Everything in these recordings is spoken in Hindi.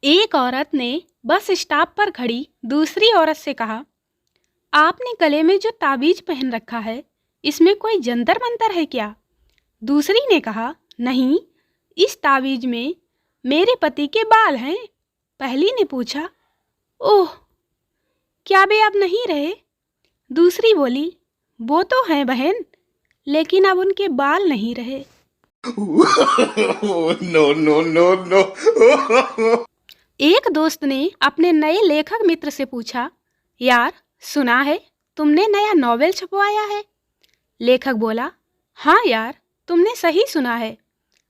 एक औरत ने बस स्टॉप पर खड़ी दूसरी औरत से कहा, आपने गले में जो ताबीज पहन रखा है, इसमें कोई जंतर मंतर है क्या? दूसरी ने कहा, नहीं, इस ताबीज में मेरे पति के बाल हैं। पहली ने पूछा, ओह, क्या वे अब नहीं रहे? दूसरी बोली, वो तो हैं बहन, लेकिन अब उनके बाल नहीं रहे। No, no, no, no. एक दोस्त ने अपने नए लेखक मित्र से पूछा, यार, सुना है तुमने नया नॉवेल छपवाया है? लेखक बोला, हाँ यार, तुमने सही सुना है।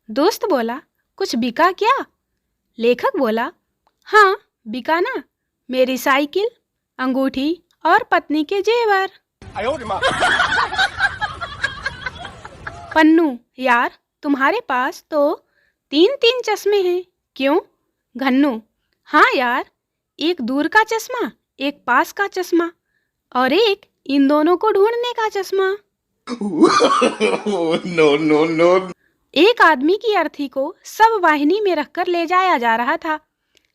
दोस्त बोला, कुछ बिका क्या? लेखक बोला, हाँ, बिका ना, मेरी साइकिल, अंगूठी और पत्नी के जेवर। पन्नू, यार, तुम्हारे पास तो 3-3 चश्मे हैं, क्यों? घन्नू, हाँ यार, एक दूर का चश्मा, एक पास का चश्मा और एक इन दोनों को ढूंढने का चश्मा। No, no, no. एक आदमी की अर्थी को सब वाहिनी में रखकर ले जाया जा रहा था,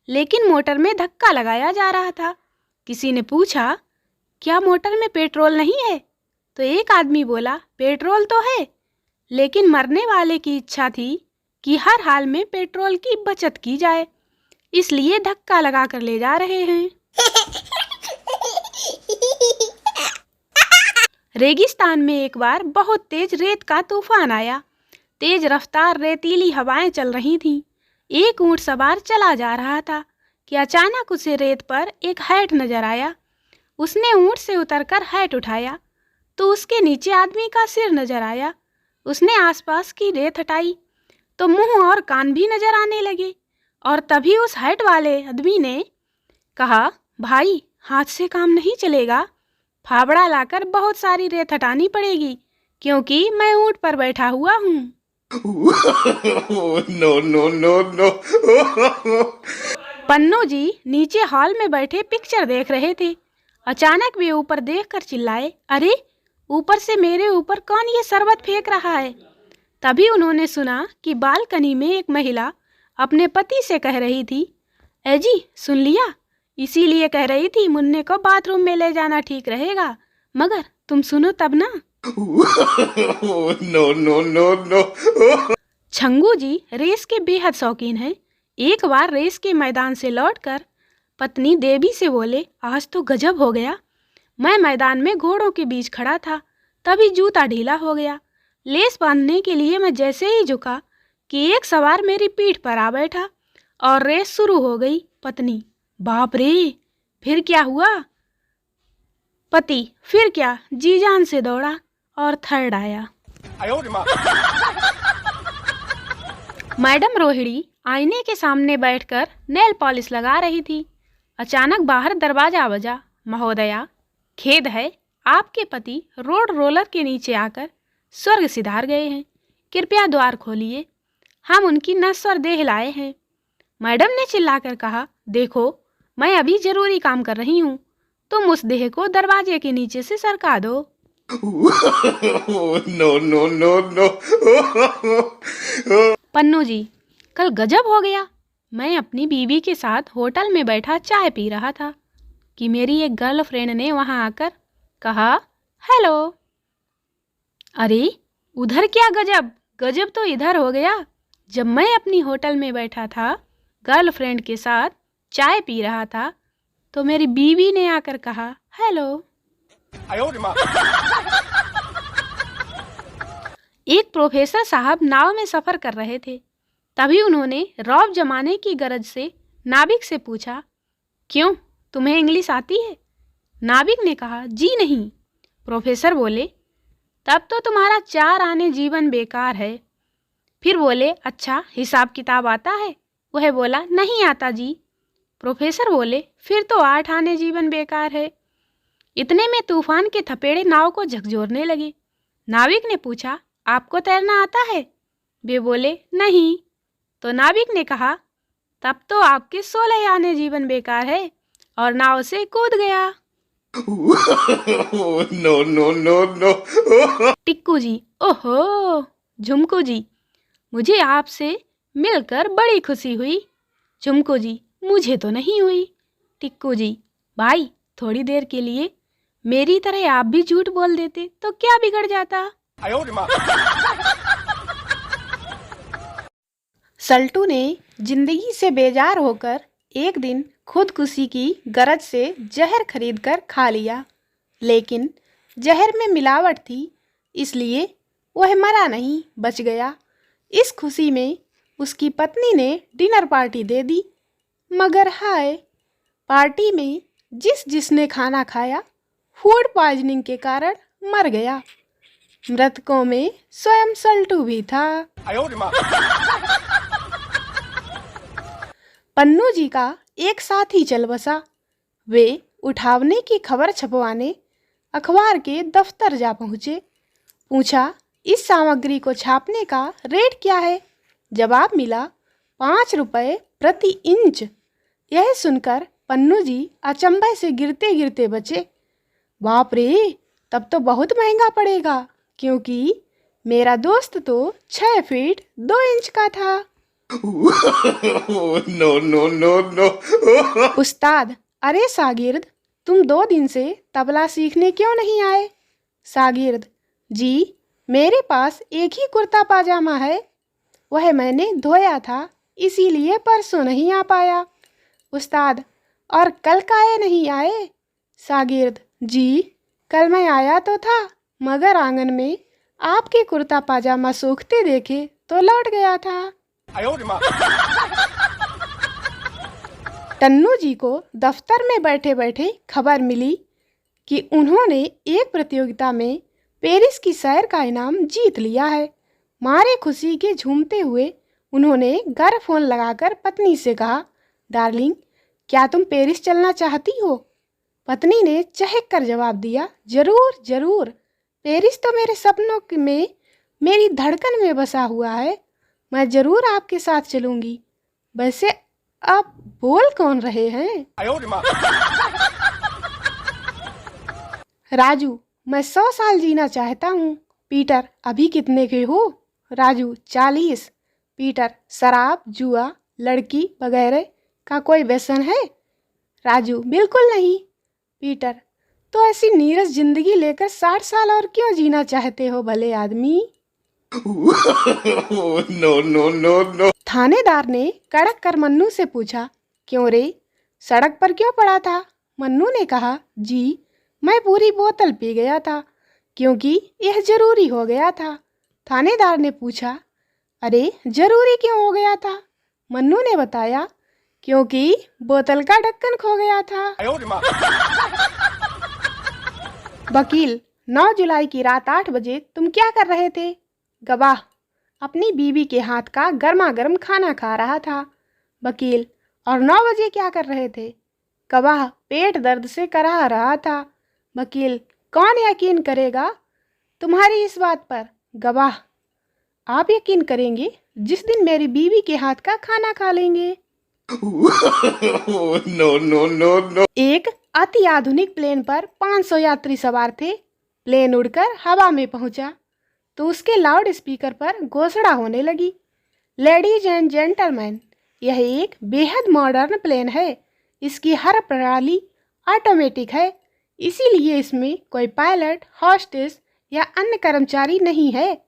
लेकिन मोटर में धक्का लगाया जा रहा था। किसी ने पूछा, क्या मोटर में पेट्रोल नहीं है? तो एक आदमी बोला, पेट्रोल तो है, लेकिन मरने वाले की इच्छा थी कि हर हाल में पेट्रोल की बचत की जाए, इसलिए धक्का लगा कर ले जा रहे हैं। रेगिस्तान में एक बार बहुत तेज रेत का तूफान आया। तेज रफ्तार रेतीली हवाएं चल रही थीं। एक ऊंट सवार चला जा रहा था कि अचानक उसे रेत पर एक हैट नजर आया। उसने ऊंट से उतरकर हैट उठाया तो उसके नीचे आदमी का सिर नजर आया। उसने आसपास की रेत हटाई तो मुंह और कान भी नजर आने लगे, और तभी उस हैट वाले आदमी ने कहा, भाई, हाथ से काम नहीं चलेगा, फावड़ा लाकर बहुत सारी रेत हटानी पड़ेगी, क्योंकि मैं ऊंट पर बैठा हुआ हूँ। No, no, no, no. Pannu जी नीचे हॉल में बैठे पिक्चर देख रहे थे। अचानक वे ऊपर देखकर चिल्लाए, अरे, ऊपर से मेरे ऊपर कौन ये शरबत फेंक रहा है? तभी उन्होंने सुना कि बालकनी में एक महिला अपने पति से कह रही थी, ए जी, सुन लिया? इसीलिए कह रही थी मुन्ने को बाथरूम में ले जाना ठीक रहेगा, मगर तुम सुनो तब ना। No, no, no, no. Changu ji race के बेहद शौकीन हैं। एक बार रेस के मैदान से लौटकर पत्नी देवी से बोले, आज तो गजब हो गया, मैं मैदान में घोड़ों के बीच खड़ा था, तभी जूता ढीला हो गया। लेस बांधने के लिए मैं जैसे ही झुका कि एक सवार मेरी पीठ पर आ बैठा और रेस शुरू हो गई। पत्नी, बाप रे, फिर क्या हुआ? पति, फिर क्या, जी जान से दौड़ा और थर्ड आया। मैडम रोहिणी आईने के सामने बैठकर नेल पॉलिश लगा रही थी। अचानक बाहर दरवाजा बजा। महोदया, खेद है, आपके पति रोड रोलर के नीचे आकर स्वर्ग सिधार गए हैं, कृपया द्वार खोलिए, हम उनकी नस और देह लाए हैं। मैडम ने चिल्लाकर कहा, देखो, मैं अभी जरूरी काम कर रही हूँ, तुम उस देह को दरवाजे के नीचे से सरका दो। No, no, no, no. Pannu जी, कल गजब हो गया। मैं अपनी बीवी के साथ होटल में बैठा चाय पी रहा था कि मेरी एक गर्लफ्रेंड ने वहां आकर कहा, हेलो। अरे, उधर क्या गजब? गजब तो इधर हो गया। जब मैं अपनी होटल में बैठा था, गर्लफ्रेंड के साथ चाय पी रहा था, तो मेरी बीवी ने आकर कहा, हेलो। एक प्रोफेसर साहब नाव में सफर कर रहे थे। तभी उन्होंने रौब जमाने की गरज से नाविक से पूछा, क्यों, तुम्हें इंग्लिश आती है? नाविक ने कहा, जी नहीं। प्रोफेसर बोले, तब तो तुम्हारा 4 आने जीवन बेकार है। फिर बोले, अच्छा, हिसाब किताब आता है? वह बोला, नहीं आता जी। प्रोफेसर बोले, फिर तो 8 आने जीवन बेकार है। इतने में तूफान के थपेड़े नाव को झकझोरने लगे। नाविक ने पूछा, आपको तैरना आता है? वे बोले, नहीं। तो नाविक ने कहा, तब तो आपके 16 आने जीवन बेकार है, और नाव से कूद गया। No, no, no, no. Tikku जी, ओहो। झुमकू जी, मुझे आपसे मिलकर बड़ी खुशी हुई। झुमकू जी, मुझे तो नहीं हुई। टिक्कू जी, भाई थोड़ी देर के लिए मेरी तरह आप भी झूठ बोल देते तो क्या बिगड़ जाता। सल्टू ने जिंदगी से बेजार होकर एक दिन खुदकुशी की गरज से जहर खरीदकर खा लिया, लेकिन जहर में मिलावट थी, इसलिए वह मरा नहीं, बच गया। इस खुशी में उसकी पत्नी ने डिनर पार्टी दे दी, मगर हाय, पार्टी में जिसने खाना खाया फूड पॉइजनिंग के कारण मर गया। मृतकों में स्वयं सल्टू भी था। पन्नू जी का एक साथी चल बसा। वे उठावने की खबर छपवाने अखबार के दफ्तर जा पहुँचे। पूछा, इस सामग्री को छापने का रेट क्या है? जवाब मिला, 5 रुपये प्रति इंच। यह सुनकर पन्नू जी अचंभे से गिरते गिरते बचे। बाप रे, तब तो बहुत महंगा पड़ेगा, क्योंकि मेरा दोस्त तो 6 फीट 2 इंच का था। No no no no. उस्ताद, अरे शागिर्द, तुम 2 दिन से तबला सीखने क्यों नहीं आए? शागिर्द, जी मेरे पास एक ही कुर्ता पाजामा है, वह मैंने धोया था, इसीलिए परसों नहीं आ पाया। उस्ताद, और कल काहे नहीं आए? शागिर्द, जी कल मैं आया तो था, मगर आंगन में आपके कुर्ता पाजामा सूखते देखे तो लौट गया था। टन्नू जी को दफ्तर में बैठे बैठे खबर मिली कि उन्होंने एक प्रतियोगिता में पेरिस की सैर का इनाम जीत लिया है। मारे खुशी के झूमते हुए उन्होंने घर फोन लगाकर पत्नी से कहा, डार्लिंग, क्या तुम पेरिस चलना चाहती हो? पत्नी ने चहक कर जवाब दिया, जरूर जरूर, पेरिस तो मेरे सपनों में, मेरी धड़कन में बसा हुआ है, मैं जरूर आपके साथ चलूंगी। वैसे आप बोल कौन रहे हैं? राजू, मैं 100 साल जीना चाहता हूँ। पीटर, अभी कितने के हो? राजू, 40। पीटर, शराब, जुआ, लड़की वगैरह का कोई व्यसन है? राजू, बिल्कुल नहीं। पीटर, तो ऐसी नीरस जिंदगी लेकर 60 साल और क्यों जीना चाहते हो भले आदमी? No no no no. थानेदार ने कड़क कर मन्नू से पूछा, क्यों रे, सड़क पर क्यों पड़ा था? मन्नू ने कहा, जी मैं पूरी बोतल पी गया था, क्योंकि यह जरूरी हो गया था। थानेदार ने पूछा, अरे जरूरी क्यों हो गया था? मन्नू ने बताया, क्योंकि बोतल का ढक्कन खो गया था। वकील, 9 जुलाई की रात 8 बजे तुम क्या कर रहे थे? गवाह, अपनी बीवी के हाथ का गर्मा गर्म खाना खा रहा था। वकील, और 9 बजे क्या कर रहे थे? गवाह, पेट दर्द से कराह रहा था। वकील, कौन यकीन करेगा तुम्हारी इस बात पर? गवाह, आप यकीन करेंगे जिस दिन मेरी बीवी के हाथ का खाना खा लेंगे। No no no no. एक अति आधुनिक प्लेन पर 500 यात्री सवार थे। प्लेन उड़कर हवा में पहुंचा तो उसके लाउड स्पीकर पर घोषणा होने लगी, लेडीज एंड जेंटलमैन, यह एक बेहद मॉडर्न प्लेन है। इसकी हर प्रणाली ऑटोमेटिक है, इसीलिए इसमें कोई पायलट, हॉस्टेस या अन्य कर्मचारी नहीं है।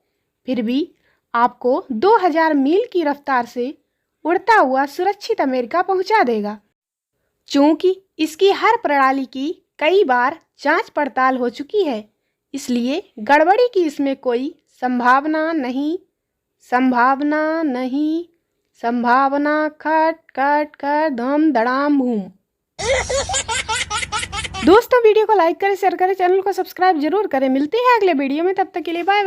फिर भी आपको 2000 मील की रफ्तार से उड़ता हुआ सुरक्षित अमेरिका पहुंचा देगा। चूंकि इसकी हर प्रणाली की कई बार जांच पड़ताल हो चुकी है, इसलिए गड़बड़ी की इसमें कोई संभावना नहीं। संभावना खट खट खट धम धड़ाम भूम। दोस्तों, वीडियो को लाइक करें, शेयर करें, चैनल को सब्सक्राइब जरूर करें। मिलते हैं अगले वीडियो में, तब तक के लिए बाय।